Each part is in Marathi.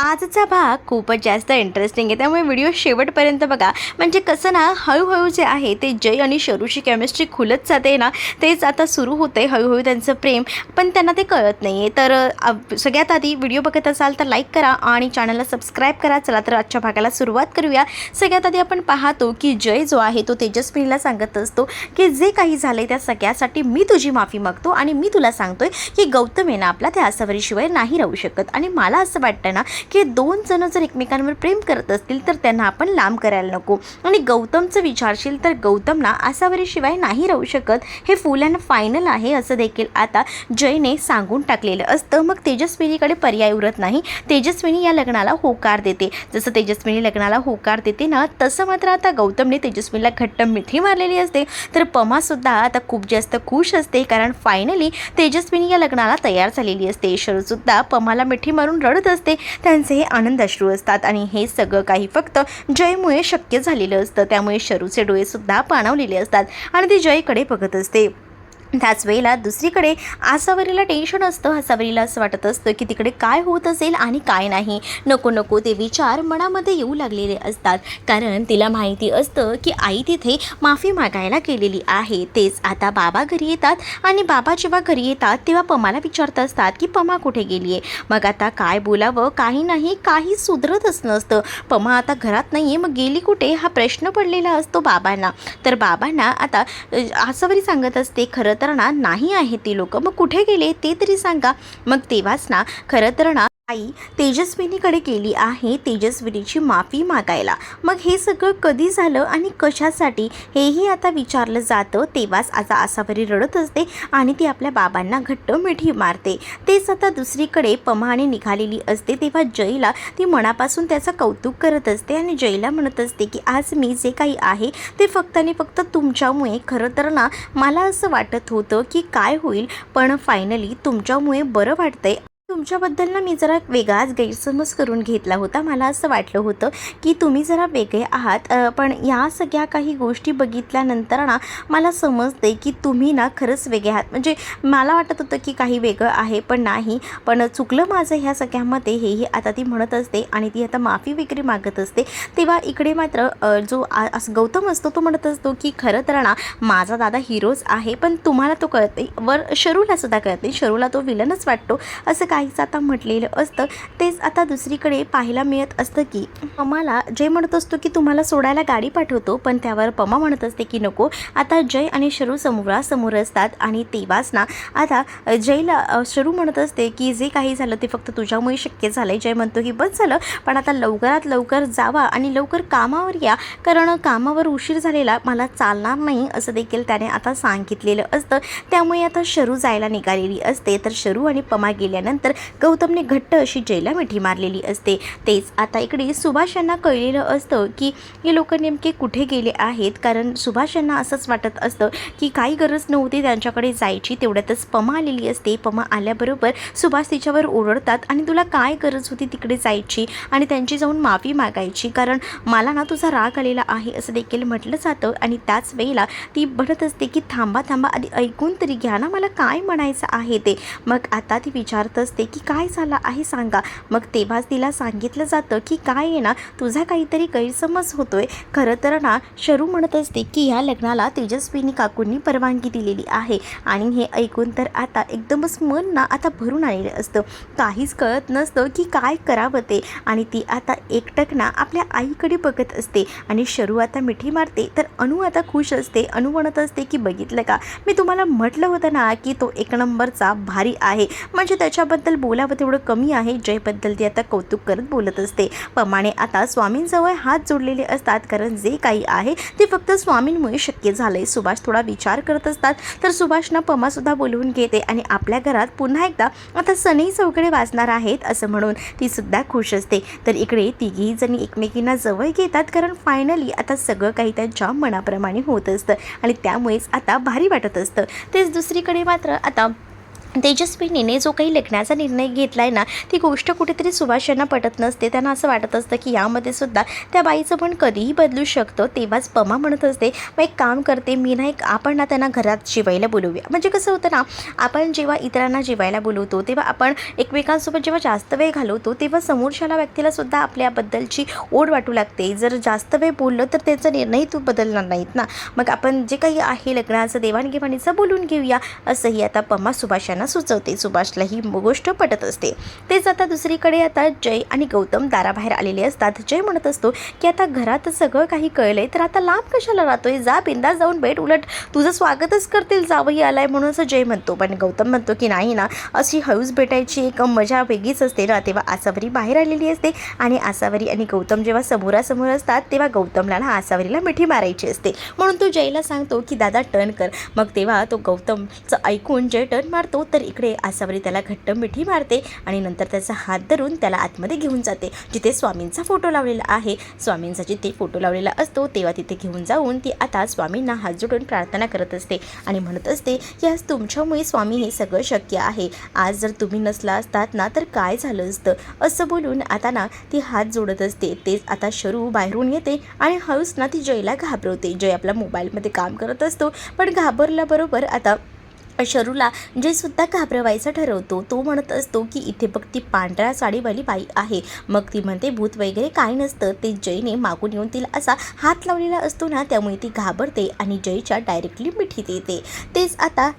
आजचा भाग खूपच जास्त इंटरेस्टिंग आहे, त्यामुळे व्हिडिओ शेवटपर्यंत बघा. म्हणजे कसं ना, हळूहळू जे आहे ते जय आणि शरूची केमिस्ट्री खुलत जाते ना, तेच आता सुरू होते हळूहळू त्यांचं प्रेम, पण त्यांना ते कळत नाही आहे. तर सगळ्यात आधी व्हिडिओ बघत असाल तर लाईक करा आणि चॅनलला सबस्क्राईब करा. चला तर आजच्या भागाला सुरुवात करूया. सगळ्यात आधी आपण पाहतो की जय जो आहे तो तेजस्विनीला सांगत असतो की जे काही झालं त्या सगळ्यासाठी मी तुझी माफी मागतो आणि मी तुला सांगतोय की गौतम आहे ना आपला त्या आसावरीशिवाय नाही राहू शकत. आणि मला असं वाटतं ना की दोन जण जर एकमेकांवर प्रेम करत असतील तर त्यांना आपण लांब करायला नको. आणि गौतमचं विचारशील तर गौतमला आसावरीशिवाय नाही राहू शकत, हे फुल अँड फायनल आहे असं देखील आता जयने सांगून टाकलेलं असतं. मग तेजस्विनीकडे पर्याय उरत नाही. तेजस्विनी या लग्नाला होकार देते. जसं तेजस्विनी लग्नाला होकार देते ना, तसं मात्र आता गौतमने तेजस्विनीला घट्ट मिठी मारलेली असते. तर पमासुद्धा आता खूप जास्त खुश असते, कारण फायनली तेजस्विनी या लग्नाला तयार झालेली असते. शरूसुद्धा पमाला मिठी मारून रडत असते. त्यांचे हे आनंद अश्रू असतात आणि हे सगळं काही फक्त जयमुळे शक्य झालेलं असतं. त्यामुळे शरूचे डोळेसुद्धा पाणावलेले असतात आणि ती जयकडे बघत असते. त्याच वेळेला दुसरीकडे आसावरीला टेन्शन असतं. आसावरीला असं वाटत असतं की तिकडे काय होत असेल आणि काय नाही. नको नको ते विचार मनामध्ये येऊ लागलेले असतात, कारण तिला माहिती असतं की आई तिथे माफी मागायला गेलेली आहे. तेच आता बाबा घरी येतात आणि बाबा जेव्हा घरी येतात तेव्हा पमाला विचारत असतात की पमा कुठे गेली आहे. मग आता काय बोलावं, काही नाही, काही सुधरतच नसतं. पमा आता घरात नाही आहे, मग गेली कुठे हा प्रश्न पडलेला असतो बाबांना. तर बाबांना आता आसावरी सांगत असते खरं तर ना नाही आहे ती लोक, मग कुठे गेले ते तरी सांगा. मग तेव्हाच ना खरं तर ना आई तेजस्विनीकडे गेली आहे तेजस्विनीची माफी मागायला. मग हे सगळं कधी झालं आणि कशासाठी हेही आता विचारलं जातं. तेव्हाच आता आसावरी रडत असते आणि ती आपल्या बाबांना घट्ट मिठी मारते. तेच आता दुसरीकडे पमाने निघालेली असते. तेव्हा जयला ती मनापासून त्याचं कौतुक करत असते आणि जयला म्हणत असते की आज मी जे काही आहे ते फक्त आणि फक्त तुमच्यामुळे. खरं तर ना मला असं वाटत होतं की काय होईल, पण फायनली तुमच्यामुळे बरं वाटतंय. तुमच्याबद्दल ना मी जरा वेगळाच गैरसमज करून घेतला होता. मला असं वाटलं होतं की तुम्ही जरा वेगळे आहात, पण या सगळ्या काही गोष्टी बघितल्यानंतर ना मला समजते की तुम्ही ना खरंच वेगळे आहात. म्हणजे मला वाटत होतं की काही वेगळं आहे, पण नाही. पण चुकलं माझं ह्या सगळ्यामध्ये, हेही आता ती म्हणत असते आणि ती आता माफी वगैरे मागत असते. तेव्हा इकडे मात्र जो गौतम असतो तो म्हणत असतो की खरं तर ना माझा दादा हिरोच आहे, पण तुम्हाला तो कळत नाही, वर शरूला सुद्धा कळत नाही, शरूला तो विलनच वाटतो असं काहीच आता म्हटलेलं असतं. तेच आता दुसरीकडे पाहायला मिळत असतं की पमाला जय म्हणत असतो की तुम्हाला सोडायला गाडी पाठवतो, पण त्यावर पमा म्हणत असते की नको. आता जय आणि शरू समोरासमोर असतात आणि तेव्हाच ना आता जयला शरू म्हणत असते की जे काही झालं ते फक्त तुझ्यामुळे शक्य झालं. जय म्हणतो की बस झालं, पण आता लवकरात लवकर जावा आणि लवकर कामावर या, कारण कामावर उशीर झालेला मला चालणार नाही असं देखील त्याने आता सांगितलेलं असतं. त्यामुळे आता शरू जायला निघालेली असते. तर शरू आणि पमा गेल्यानंतर गौतमने घट्ट अशी जयला मिठी मारलेली असते. तेच आता इकडे सुभाष यांना कळलेलं असतं की हे लोक नेमके कुठे गेले आहेत, कारण सुभाष यांना असंच वाटत असतं की काही गरज नव्हती त्यांच्याकडे जायची. तेवढ्यातच पमा आलेली असते. पमा आल्याबरोबर सुभाष तिच्यावर ओरडतात आणि तुला काय गरज होती तिकडे जायची आणि त्यांची जाऊन माफी मागायची, कारण मला ना तुझा राग आलेला आहे असं देखील म्हटलं जातं. आणि त्याच वेळेला ती म्हणत असते की थांबा थांबा, आधी ऐकून तरी घ्या ना मला काय म्हणायचं आहे ते. मग आता ती विचारत असते की काय झालं आहे सांगा. मग तेव्हाच तिला सांगितलं जातं की काय आहे ना तुझा काहीतरी गैरसमज होतोय. खरं तर ना शरू म्हणत असते की ह्या लग्नाला तेजस्विनी काकूंनी परवानगी दिलेली आहे. आणि हे ऐकून तर आता एकदमच मन ना आता भरून आलेलं असतं. काहीच कळत नसतं की काय करावं ते. आणि ती आता एकटक ना आपल्या आईकडे बघत असते आणि शरू आता मिठी मारते. तर अनु आता खुश असते. अनु म्हणत असते की बघितलं का, मी तुम्हाला म्हटलं होतं ना की तो एक नंबरचा भारी आहे, म्हणजे त्याच्याबद्दल बोलावं तेवढं कमी आहे. जयबद्दल ती आता कौतुक करत बोलत असते. पमाने आता स्वामींजवळ हात जोडलेले असतात, कारण जे काही आहे ते फक्त स्वामींमुळे शक्य झालंय. सुभाष थोडा विचार करत असतात. तर सुभाषनं पमासुद्धा बोलवून घेते आणि आपल्या घरात पुन्हा एकदा आता सनई चौकडे वाजणार आहेत असं म्हणून ती सुद्धा खुश असते. तर इकडे तिघी जणी एकमेकींना जवळ घेतात, कारण फायनली आता सगळं काही त्यांच्या मनाप्रमाणे होत असतं आणि त्यामुळेच आता भारी वाटत असतं. तेच दुसरीकडे मात्र आता तेजस्विनीने जो काही लग्नाचा निर्णय घेतला आहे ना, ती गोष्ट कुठेतरी सुभाष यांना पटत नसते. त्यांना असं वाटत असतं की यामध्ये सुद्धा त्या बाईचं पण कधीही बदलू शकतं. तेव्हाच पमा म्हणत असते, मग एक काम करते मी ना, आपण ना त्यांना घरात जेवायला बोलवूया. म्हणजे कसं होतं ना, आपण जेव्हा इतरांना जेवायला बोलवतो तेव्हा आपण एकमेकांसोबत जेव्हा जास्त वेळ घालवतो तेव्हा समोरच्याला व्यक्तीला सुद्धा आपल्याबद्दलची ओढ वाटू लागते. जर जास्त वेळ बोललं तर त्याचा निर्णय तू बदलणार नाहीत ना. मग आपण जे काही आहे लग्नाचं देवाणघेवाणीचं बोलून घेऊया, असंही आता पमा सुभाष सुचवते. सुभाषला ही गोष्ट पटत असते. तेच आता दुसरीकडे आता जय आणि गौतम दाराबाहेर आलेले असतात. जय म्हणत असतो की आता घरात सगळं काही कळलंय तर आता लांब कशाला राहतोय, जा बिंदास जाऊन भेट, उलट तुझं स्वागतच करतील जावई आलाय म्हणून, असं जय म्हणतो. पण गौतम म्हणतो की नाही ना, अशी हळूच भेटायची एक मजा वेगळीच असते ना. तेव्हा आसावरी बाहेर आलेली असते आणि आसावरी आणि गौतम जेव्हा समोरासमोर असतात तेव्हा गौतमला ना आसावरीला मिठी मारायची असते. म्हणून तो जयला सांगतो की दादा टर्न कर. मग तेव्हा तो गौतमचं ऐकून जय टर्न मारतो तर इकडे आसावरी त्याला घट्ट मिठी मारते आणि नंतर त्याचा हात धरून त्याला आतमध्ये घेऊन जाते, जिथे स्वामींचा फोटो लावलेला आहे. स्वामींचा जिथे फोटो लावलेला असतो तेव्हा तिथे घेऊन जाऊन ती आता स्वामींना हात जोडून प्रार्थना करत असते आणि म्हणत असते की आज तुमच्यामुळे स्वामी हे सगळं शक्य आहे. आज जर तुम्ही नसला असतात ना तर काय झालं असतं, असं बोलून आता ना ती हात जोडत असते. तेच आता शरू बाहेरून येते आणि हळूच ना ती जयला घाबरवते. जय आपल्या मोबाईलमध्ये काम करत असतो, पण घाबरल्याबरोबर आता शरूला जे सुद्धा घाबरवायचं ठरवतो. तो म्हणत असतो की इथे बघ ती पांढऱ्या साडीवाली बाई आहे. मग ती म्हणते भूत वगैरे काय नसतं. ते जयने मागून येऊन तिला असा हात लावलेला असतो ना, त्यामुळे ती घाबरते आणि जयच्या डायरेक्टली मिठी देते. तेच आता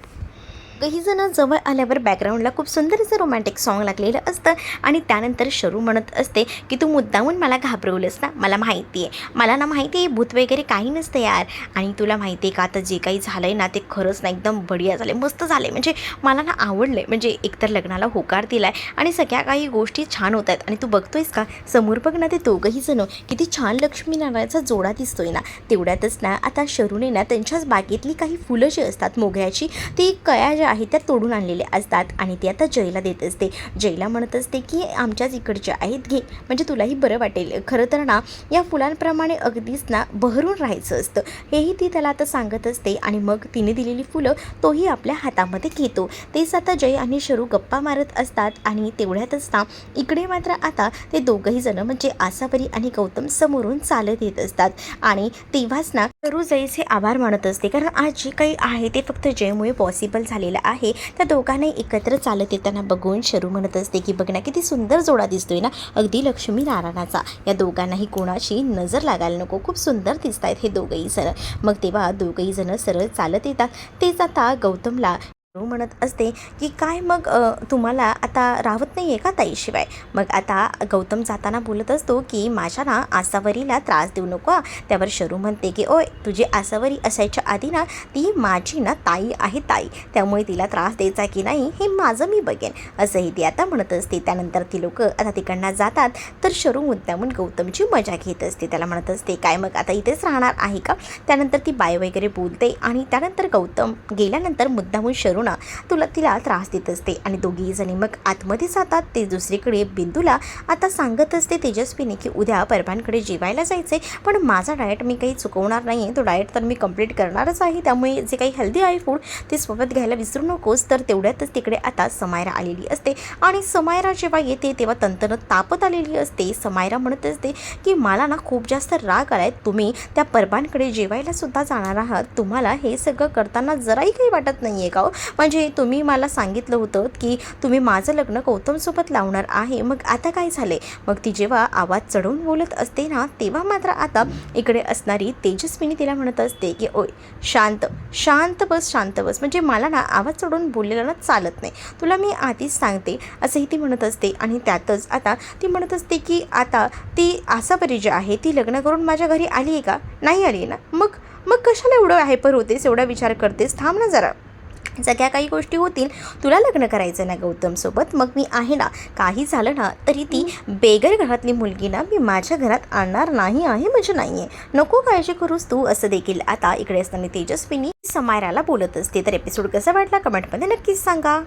काही जण जवळ आल्यावर बॅकग्राऊंडला खूप सुंदर असं रोमॅन्टिक सॉन्ग लागलेलं असतं आणि त्यानंतर शरू म्हणत असते की तू मुद्दामून मला घाबरवलंस ना, मला माहिती आहे, मला ना माहिती आहे भूत वगैरे काही नसतं यार. आणि तुला माहिती आहे का आता जे काही झालं आहे ना ते खरंच ना एकदम बढिया झालं, मस्त झालं आहे. म्हणजे मला ना आवडलं आहे. म्हणजे एकतर लग्नाला होकार दिला आहे आणि सगळ्या काही गोष्टी छान होत आहेत. आणि तू बघतोयस का समोर बघ ना, ते दोघंही जण किती छान लक्ष्मीनारायणाचा जोडा दिसतोय ना. तेवढ्यातच ना आता शरूने ना त्यांच्याच बागेतली काही फुलं जी असतात मोगऱ्याची, ती कळ्या ज्या आहेत त्या तोडून आणलेले असतात आणि ती आता जयला देत असते. जयला म्हणत असते की आमच्याच इकडच्या आहेत, घे, म्हणजे तुलाही बरं वाटेल. खरं तर ना या फुलांप्रमाणे अगदीच ना बहरून राहायचं असतं, हेही ती त्याला आता सांगत असते. आणि मग तिने दिलेली फुलं तोही आपल्या हातामध्ये घेतो. तेच आता जय आणि शरू गप्पा मारत असतात आणि तेवढ्यातच ना इकडे मात्र आता ते दोघंही जण म्हणजे आसावरी आणि गौतम समोरून चालत येत असतात. आणि तेव्हाच ना शरू जयचे आभार मानत असते, कारण आज जे काही आहे ते फक्त जयमुळे पॉसिबल झालेलं आहे. त्या दोघांनाही एकत्र चालत येताना बघून शरू म्हणत असते की बघ ना किती सुंदर जोडा दिसतोय ना, अगदी लक्ष्मी नारायणाचा. या दोघांनाही कोणाची नजर लागायला नको, खूप सुंदर दिसत आहेत हे दोघंही जण. मग तेव्हा दोघंही जण सरळ चालत येतात. तेच आता गौतमला म्हणत असते की काय मग तुम्हाला आता राहत नाही आहे का ताईशिवाय. मग आता गौतम जाताना बोलत असतो की माझ्या ना आसावरीला त्रास देऊ नको. त्यावर शरू म्हणते की ओय तुझी आसावरी असायच्या आधी ना ती माझी ना ताई आहे, ताई, त्यामुळे तिला त्रास द्यायचा की नाही हे माझं मी बघेन, असंही ती आता म्हणत असते. त्यानंतर ती लोक आता तिकडनं जातात तर शरू मुद्दामून गौतमची मजा घेत असते. त्याला म्हणत असते काय मग आता इथेच राहणार आहे का. त्यानंतर ती बाय वगैरे बोलते आणि त्यानंतर गौतम गेल्यानंतर मुद्दामून शरू ना तिला त्रास देत असते आणि दोघी जणी मग आतमध्ये जातात. ते दुसरीकडे बिंदूला आता सांगत असते तेजस्वीने की उद्या परभांकडे जेवायला जायचे, पण माझा डाएट मी काही चुकवणार नाही आहे, तो डाएट तर मी कंप्लीट करणारच आहे, त्यामुळे जे काही हेल्दी आहे फूड ते सोबत घ्यायला विसरू नकोस. तर तेवढ्यातच तिकडे आता समायरा आलेली असते आणि समायरा जेव्हा येते तेव्हा तंतन तापत आलेली असते. समायरा म्हणत असते की मला ना खूप जास्त राग आलाय, तुम्ही त्या परभांकडे जेवायला सुद्धा जाणार आहात, तुम्हाला हे सगळं करताना जराही काही वाटत नाही आहे का हो. म्हणजे तुम्ही मला सांगितलं होतं की तुम्ही माझं लग्न गौतमसोबत लावणार आहे, मग आता काय झाले. मग ती जेव्हा आवाज चढवून बोलत असते ना तेव्हा मात्र आता इकडे असणारी तेजस्विनी तिला म्हणत असते की ओय शांत शांत बस, शांत बस, म्हणजे मला ना आवाज चढवून बोललेलं ना चालत नाही, तुला मी आधीच सांगते, असंही ती म्हणत असते. आणि त्यातच आता ती म्हणत असते की आता ती आसावरी जी आहे ती लग्न करून माझ्या घरी आली आहे का, नाही आली ना, मग कशाला एवढं हायपर होतेस, एवढा विचार करतेस, थांब ना जरा, सगळ्या काही गोष्टी होतील, तुला लग्न करायचं ना गौतमसोबत, मग मी आहे ना, काही झालं ना तरी ती बेगर घरातली मुलगी ना मी माझ्या घरात आणणार नाही आहे, म्हणजे नाही आहे, नको काळजी करूस तू, असं देखील आता इकडे असताना तेजस्विनी समायराला बोलत असते. तर एपिसोड कसा वाटला कमेंटमध्ये नक्कीच सांगा.